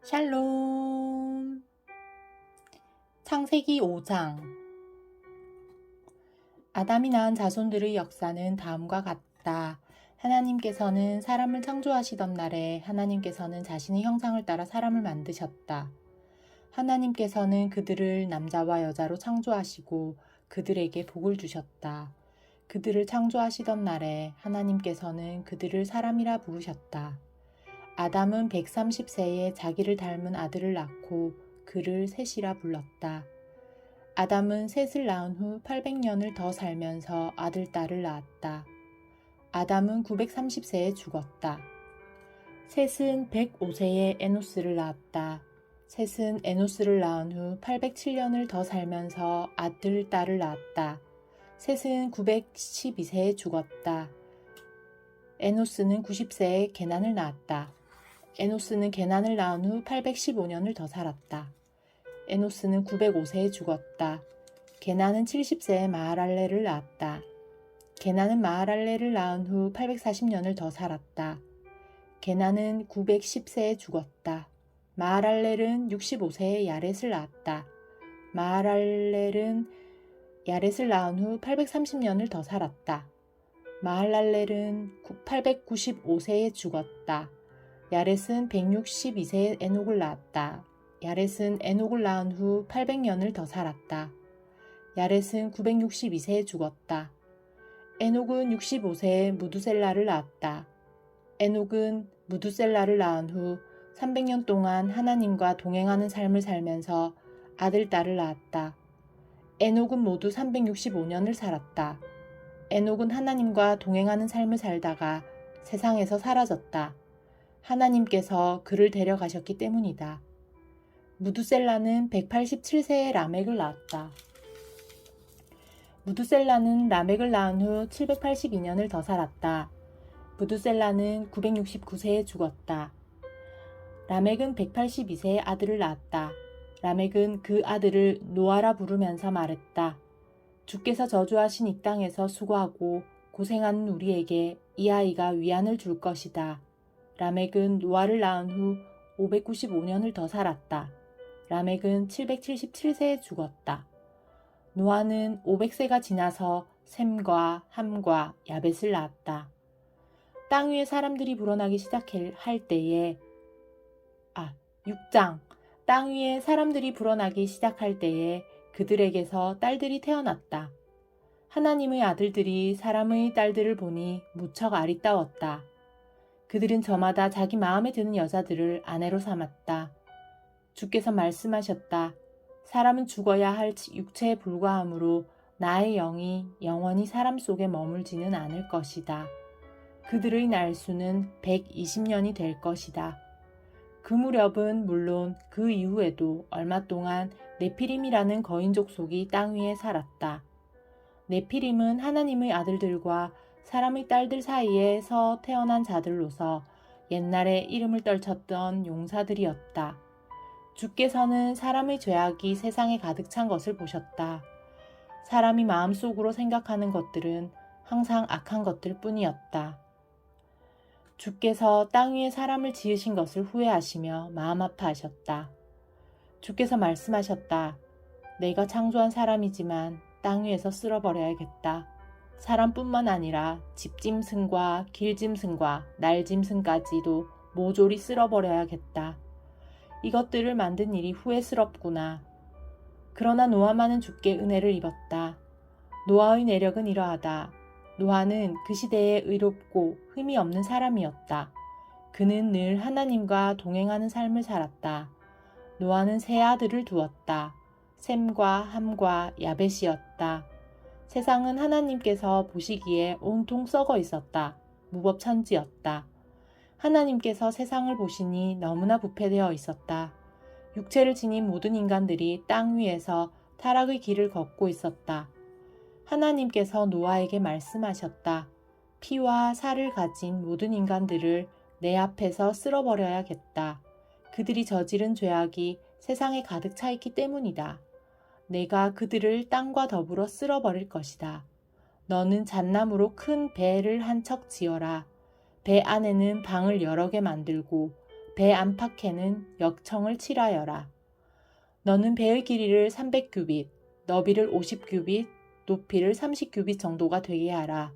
샬롬. 창세기 5장. 아담이 낳은 자손들의 역사는 다음과 같다. 하나님께서는 사람을 창조하시던 날에 하나님께서는 자신의 형상을 따라 사람을 만드셨다. 하나님께서는 그들을 남자와 여자로 창조하시고 그들에게 복을 주셨다. 그들을 창조하시던 날에 하나님께서는 그들을 사람이라 부르셨다. 아담은 130세에 자기를 닮은 아들을 낳고 그를 셋이라 불렀다. 아담은 셋을 낳은 후 800년을 더 살면서 아들, 딸을 낳았다. 아담은 930세에 죽었다. 셋은 105세에 에노스를 낳았다. 셋은 에노스를 낳은 후 807년을 더 살면서 아들, 딸을 낳았다. 셋은 912세에 죽었다. 에노스는 90세에 게난을 낳았다. 에노스는 게난을 낳은 후 815년을 더 살았다. 에노스는 905세에 죽었다. 게난은 70세에 마하랄렐을 낳았다. 게난은 마하랄렐을 낳은 후 840년을 더 살았다. 게난은 910세에 죽었다. 마하랄렐은 65세에 야렛을 낳았다. 마하랄렐은 야렛을 낳은 후 830년을 더 살았다. 마하랄렐은 895세에 죽었다. 야렛은 162세에 에녹을 낳았다. 야렛은 에녹을 낳은 후 800년을 더 살았다. 야렛은 962세에 죽었다. 에녹은 65세에 무두셀라를 낳았다. 에녹은 무두셀라를 낳은 후 300년 동안 하나님과 동행하는 삶을 살면서 아들, 딸을 낳았다. 에녹은 모두 365년을 살았다. 에녹은 하나님과 동행하는 삶을 살다가 세상에서 사라졌다. 하나님께서 그를 데려가셨기 때문이다. 무두셀라는 187세에 라멕을 낳았다. 무두셀라는 라멕을 낳은 후 782년을 더 살았다. 무두셀라는 969세에 죽었다. 라멕은 182세에 아들을 낳았다. 라멕은 그 아들을 노아라 부르면서 말했다. 주께서 저주하신 이 땅에서 수고하고 고생하는 우리에게 이 아이가 위안을 줄 것이다. 라멕은 노아를 낳은 후 595년을 더 살았다. 라멕은 777세에 죽었다. 노아는 500세가 지나서 셈과 함과 야벳을 낳았다. 땅 위에 사람들이 불어나기 시작할 때에 6장. 땅 위에 사람들이 불어나기 시작할 때에 그들에게서 딸들이 태어났다. 하나님의 아들들이 사람의 딸들을 보니 무척 아리따웠다. 그들은 저마다 자기 마음에 드는 여자들을 아내로 삼았다. 주께서 말씀하셨다. 사람은 죽어야 할 육체에 불과하므로 나의 영이 영원히 사람 속에 머물지는 않을 것이다. 그들의 날수는 120년이 될 것이다. 그 무렵은 물론 그 이후에도 얼마 동안 네피림이라는 거인족 속이 땅 위에 살았다. 네피림은 하나님의 아들들과 사람의 딸들 사이에서 태어난 자들로서 옛날에 이름을 떨쳤던 용사들이었다. 주께서는 사람의 죄악이 세상에 가득 찬 것을 보셨다. 사람이 마음속으로 생각하는 것들은 항상 악한 것들 뿐이었다. 주께서 땅 위에 사람을 지으신 것을 후회하시며 마음 아파하셨다. 주께서 말씀하셨다. 내가 창조한 사람이지만 땅 위에서 쓸어버려야겠다. 사람뿐만 아니라 집짐승과 길짐승과 날짐승까지도 모조리 쓸어버려야겠다. 이것들을 만든 일이 후회스럽구나. 그러나 노아만은 주께 은혜를 입었다. 노아의 내력은 이러하다. 노아는 그 시대에 의롭고 흠이 없는 사람이었다. 그는 늘 하나님과 동행하는 삶을 살았다. 노아는 세 아들을 두었다. 셈과 함과 야벳이었다. 세상은 하나님께서 보시기에 온통 썩어 있었다. 무법천지였다. 하나님께서 세상을 보시니 너무나 부패되어 있었다. 육체를 지닌 모든 인간들이 땅 위에서 타락의 길을 걷고 있었다. 하나님께서 노아에게 말씀하셨다. 피와 살을 가진 모든 인간들을 내 앞에서 쓸어버려야겠다. 그들이 저지른 죄악이 세상에 가득 차 있기 때문이다. 내가 그들을 땅과 더불어 쓸어버릴 것이다. 너는 잣나무로 큰 배를 한 척 지어라. 배 안에는 방을 여러 개 만들고 배 안팎에는 역청을 칠하여라. 너는 배의 길이를 300규빗, 너비를 50규빗, 높이를 30규빗 정도가 되게 하라.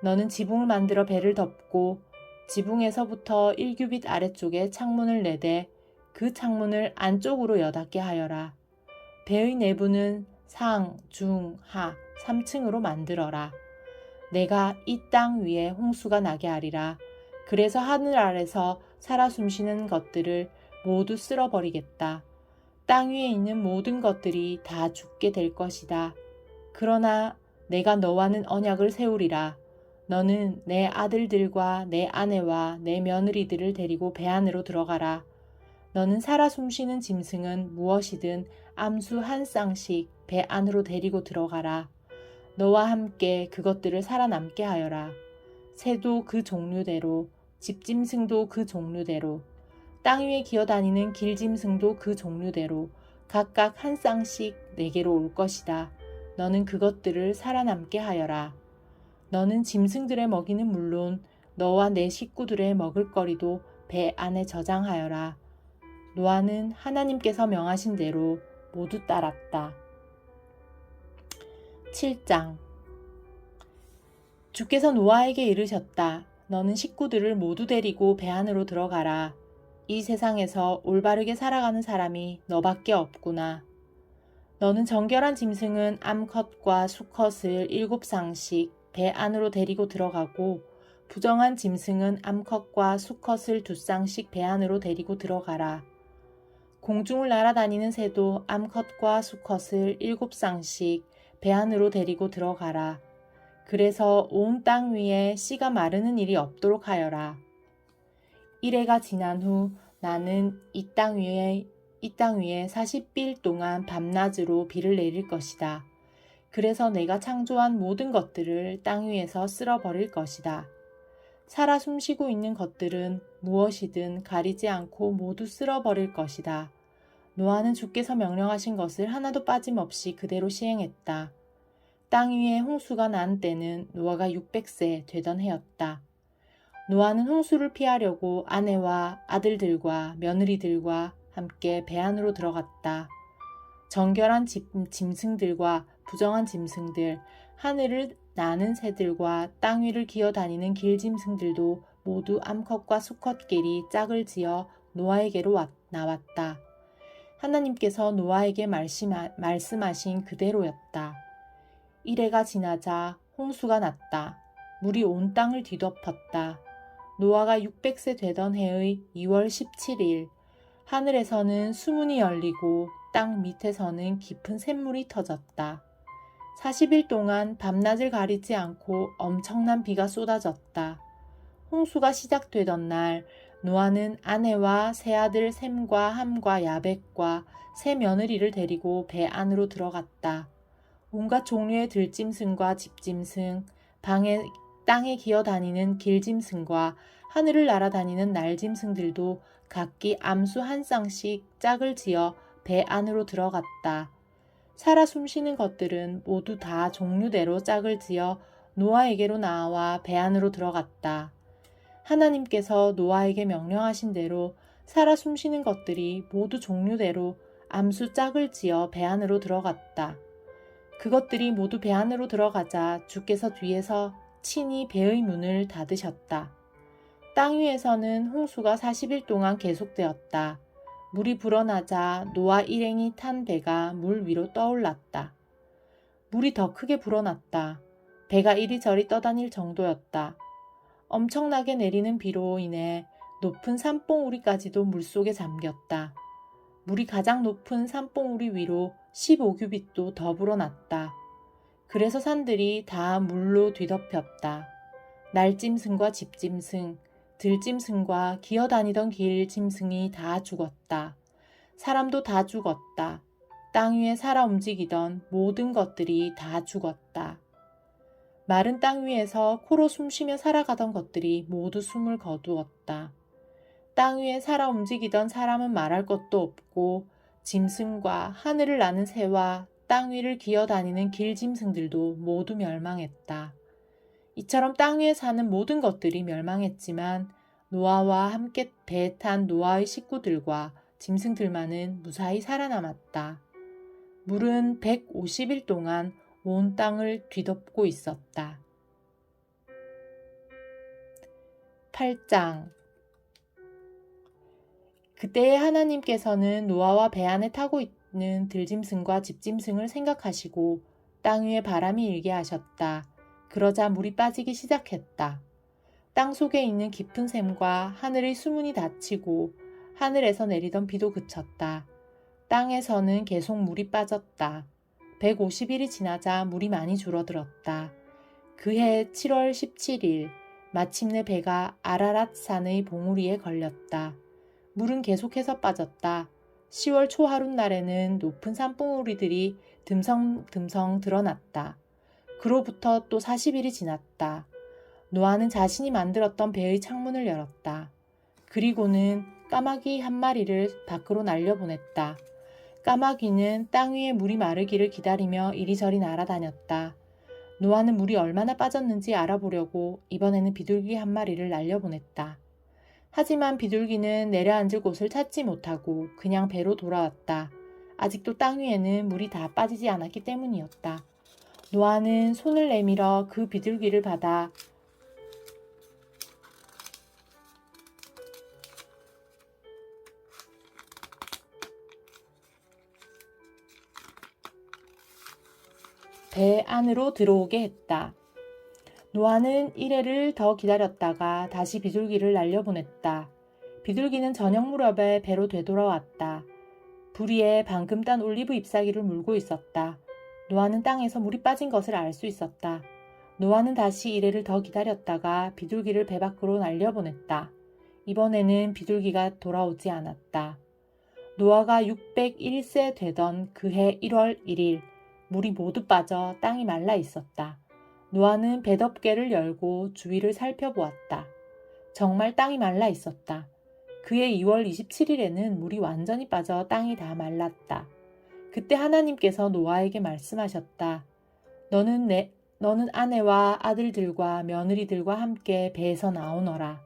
너는 지붕을 만들어 배를 덮고 지붕에서부터 1규빗 아래쪽에 창문을 내되 그 창문을 안쪽으로 여닫게 하여라. 배의 내부는 상, 중, 하 3층으로 만들어라. 내가 이 땅 위에 홍수가 나게 하리라. 그래서 하늘 아래서 살아 숨쉬는 것들을 모두 쓸어버리겠다. 땅 위에 있는 모든 것들이 다 죽게 될 것이다. 그러나 내가 너와는 언약을 세우리라. 너는 내 아들들과 내 아내와 내 며느리들을 데리고 배 안으로 들어가라. 너는 살아 숨쉬는 짐승은 무엇이든 암수 한 쌍씩 배 안으로 데리고 들어가라. 너와 함께 그것들을 살아남게 하여라. 새도 그 종류대로, 집짐승도 그 종류대로, 땅 위에 기어다니는 길짐승도 그 종류대로 각각 한 쌍씩 내게로 올 것이다. 너는 그것들을 살아남게 하여라. 너는 짐승들의 먹이는 물론 너와 내 식구들의 먹을거리도 배 안에 저장하여라. 노아는 하나님께서 명하신 대로 모두 따랐다. 7장. 주께서 노아에게 이르셨다. 너는 식구들을 모두 데리고 배 안으로 들어가라. 이 세상에서 올바르게 살아가는 사람이 너밖에 없구나. 너는 정결한 짐승은 암컷과 수컷을 7쌍씩 배 안으로 데리고 들어가고 부정한 짐승은 암컷과 수컷을 2쌍씩 배 안으로 데리고 들어가라. 공중을 날아다니는 새도 암컷과 수컷을 7쌍씩 배 안으로 데리고 들어가라. 그래서 온 땅 위에 씨가 마르는 일이 없도록 하여라. 이래가 지난 후 나는 이 땅 위에 40일 동안 밤낮으로 비를 내릴 것이다. 그래서 내가 창조한 모든 것들을 땅 위에서 쓸어버릴 것이다. 살아 숨쉬고 있는 것들은 무엇이든 가리지 않고 모두 쓸어버릴 것이다. 노아는 주께서 명령하신 것을 하나도 빠짐없이 그대로 시행했다. 땅 위에 홍수가 난 때는 노아가 600세 되던 해였다. 노아는 홍수를 피하려고 아내와 아들들과 며느리들과 함께 배 안으로 들어갔다. 정결한 짐승들과 부정한 짐승들, 하늘을 나는 새들과 땅 위를 기어다니는 길짐승들도 모두 암컷과 수컷끼리 짝을 지어 노아에게로 나왔다. 하나님께서 노아에게 말씀하신 그대로였다. 이래가 지나자 홍수가 났다. 물이 온 땅을 뒤덮었다. 노아가 600세 되던 해의 2월 17일, 하늘에서는 수문이 열리고 땅 밑에서는 깊은 샘물이 터졌다. 40일 동안 밤낮을 가리지 않고 엄청난 비가 쏟아졌다. 홍수가 시작되던 날 노아는 아내와 세 아들 셈과 함과 야벳과 세 며느리를 데리고 배 안으로 들어갔다. 온갖 종류의 들짐승과 집짐승, 땅에 기어다니는 길짐승과 하늘을 날아다니는 날짐승들도 각기 암수 한 쌍씩 짝을 지어 배 안으로 들어갔다. 살아 숨쉬는 것들은 모두 다 종류대로 짝을 지어 노아에게로 나와 배 안으로 들어갔다. 하나님께서 노아에게 명령하신 대로 살아 숨쉬는 것들이 모두 종류대로 암수 짝을 지어 배 안으로 들어갔다. 그것들이 모두 배 안으로 들어가자 주께서 뒤에서 친히 배의 문을 닫으셨다. 땅 위에서는 홍수가 40일 동안 계속되었다. 물이 불어나자 노아 일행이 탄 배가 물 위로 떠올랐다. 물이 더 크게 불어났다. 배가 이리저리 떠다닐 정도였다. 엄청나게 내리는 비로 인해 높은 산봉우리까지도 물속에 잠겼다. 물이 가장 높은 산봉우리 위로 15규빗도 더 불어났다. 그래서 산들이 다 물로 뒤덮였다. 날짐승과 집짐승, 들짐승과 기어다니던 길짐승이 다 죽었다. 사람도 다 죽었다. 땅 위에 살아 움직이던 모든 것들이 다 죽었다. 마른 땅 위에서 코로 숨쉬며 살아가던 것들이 모두 숨을 거두었다. 땅 위에 살아 움직이던 사람은 말할 것도 없고 짐승과 하늘을 나는 새와 땅 위를 기어다니는 길짐승들도 모두 멸망했다. 이처럼 땅 위에 사는 모든 것들이 멸망했지만 노아와 함께 배에 탄 노아의 식구들과 짐승들만은 무사히 살아남았다. 물은 150일 동안 온 땅을 뒤덮고 있었다. 8장. 그때에 하나님께서는 노아와 배 안에 타고 있는 들짐승과 집짐승을 생각하시고 땅 위에 바람이 일게 하셨다. 그러자 물이 빠지기 시작했다. 땅 속에 있는 깊은 샘과 하늘의 수문이 닫히고 하늘에서 내리던 비도 그쳤다. 땅에서는 계속 물이 빠졌다. 150일이 지나자 물이 많이 줄어들었다. 그해 7월 17일 마침내 배가 아라랏 산의 봉우리에 걸렸다. 물은 계속해서 빠졌다. 10월 초하룻날에는 높은 산봉우리들이 듬성듬성 드러났다. 그로부터 또 40일이 지났다. 노아는 자신이 만들었던 배의 창문을 열었다. 그리고는 까마귀 한 마리를 밖으로 날려보냈다. 까마귀는 땅 위에 물이 마르기를 기다리며 이리저리 날아다녔다. 노아는 물이 얼마나 빠졌는지 알아보려고 이번에는 비둘기 한 마리를 날려보냈다. 하지만 비둘기는 내려앉을 곳을 찾지 못하고 그냥 배로 돌아왔다. 아직도 땅 위에는 물이 다 빠지지 않았기 때문이었다. 노아는 손을 내밀어 그 비둘기를 받아 배 안으로 들어오게 했다. 노아는 1회를 더 기다렸다가 다시 비둘기를 날려보냈다. 비둘기는 저녁 무렵에 배로 되돌아왔다. 부리에 방금 딴 올리브 잎사귀를 물고 있었다. 노아는 땅에서 물이 빠진 것을 알 수 있었다. 노아는 다시 1회를 더 기다렸다가 비둘기를 배 밖으로 날려보냈다. 이번에는 비둘기가 돌아오지 않았다. 노아가 601세 되던 그해 1월 1일 물이 모두 빠져 땅이 말라 있었다. 노아는 배덮개를 열고 주위를 살펴보았다. 정말 땅이 말라 있었다. 그해 2월 27일에는 물이 완전히 빠져 땅이 다 말랐다. 그때 하나님께서 노아에게 말씀하셨다. 너는 아내와 아들들과 며느리들과 함께 배에서 나오너라.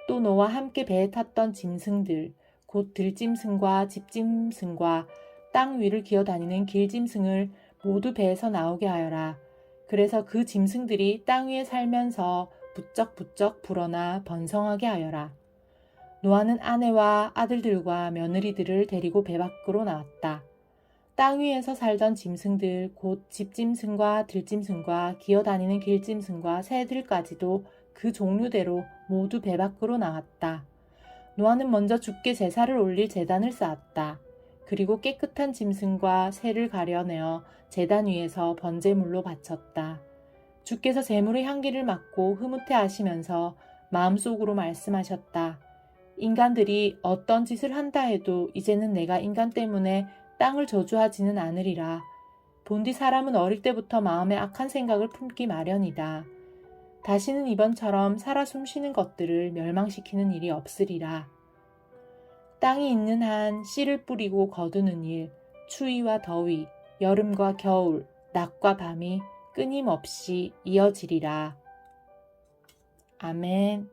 또 너와 함께 배에 탔던 짐승들, 곧 들짐승과 집짐승과 땅 위를 기어다니는 길짐승을 모두 배에서 나오게 하여라. 그래서 그 짐승들이 땅 위에 살면서 부쩍부쩍 불어나 번성하게 하여라. 노아는 아내와 아들들과 며느리들을 데리고 배 밖으로 나왔다. 땅 위에서 살던 짐승들, 곧 집짐승과 들짐승과 기어다니는 길짐승과 새들까지도 그 종류대로 모두 배 밖으로 나왔다. 노아는 먼저 주께 제사를 올릴 제단을 쌓았다. 그리고 깨끗한 짐승과 새를 가려내어 제단 위에서 번제물로 바쳤다. 주께서 제물의 향기를 맡고 흐뭇해 하시면서 마음속으로 말씀하셨다. 인간들이 어떤 짓을 한다 해도 이제는 내가 인간 때문에 땅을 저주하지는 않으리라. 본디 사람은 어릴 때부터 마음에 악한 생각을 품기 마련이다. 다시는 이번처럼 살아 숨쉬는 것들을 멸망시키는 일이 없으리라. 땅이 있는 한 씨를 뿌리고 거두는 일, 추위와 더위, 여름과 겨울, 낮과 밤이 끊임없이 이어지리라. 아멘.